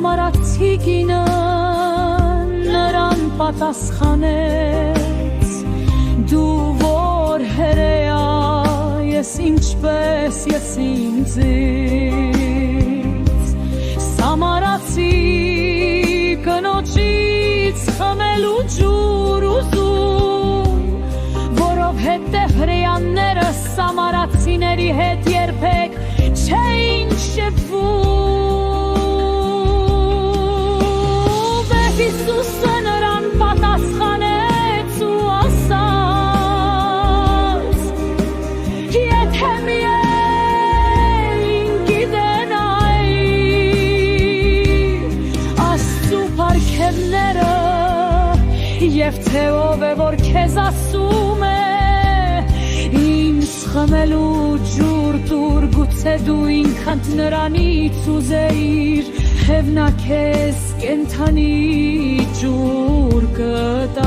Սամարացի կինը նրան պատասխանեց դու որ հրեա ես ինչպես ես ինձից Սամարացի կնոջից խմելու ջուր ուզում որովհետև հրեաները սամարացիների հետ երբեք չէին շփվում Հիսուսը նրան պատասխանեց ու ասաց Եթե միայն գիտենայի Աստծու պարգևները և թե ով է որ քեզ ասում է ինձ խմելու ջուր տուր գուցե դու ինքդ նրանից ուզեիր Եվ նա քեզ կենդանի ջուր կտար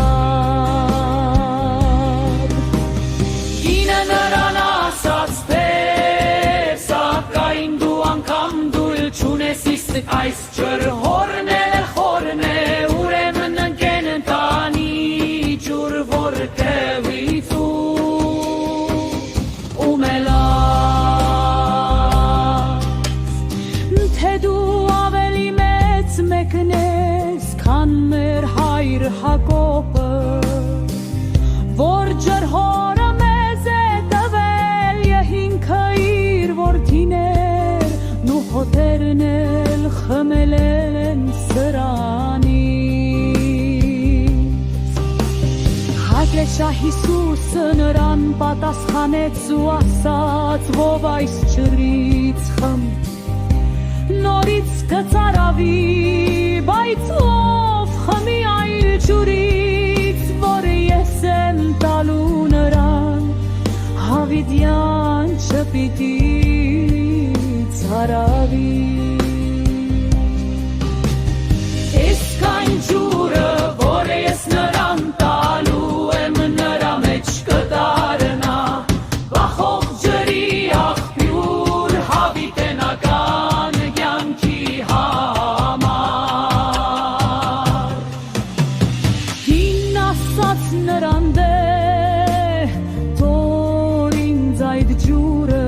Կինը նրան ասաց թե սակայն դու անգամ դուլ չունես իսկ այս ջրհորն է ուրեմն կենդանի ջուր որտեղից ու մելաց թե դու մեկնես քան մեր հայր Հակոբը որ ջրհորը մեզ է տվել և ինքը իր որդիներն ու հոտերն էլ խմել են սրանից Հատեշա Հիսուսը նրան պատասխանեց ու ասաց ով այս ջրից խմի նորից կծարավի բայց ով խմի այլ ջուրից որ ես եմ տալու նրան հավիտյան չպիտի ծարավի իսկ այն ջուրը որ ես նրան տալու եմ նրա մեջ կդառնա վախող ջրի աղբյուր հավիտենական նրան դե թող ինձ այդ ջուրը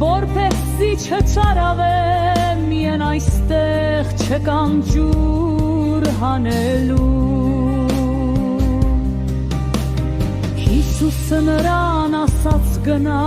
որպեսզի չծարավեմ են այստեղ չկան ջուր հանելու Հիսուսը նրան ասաց գնա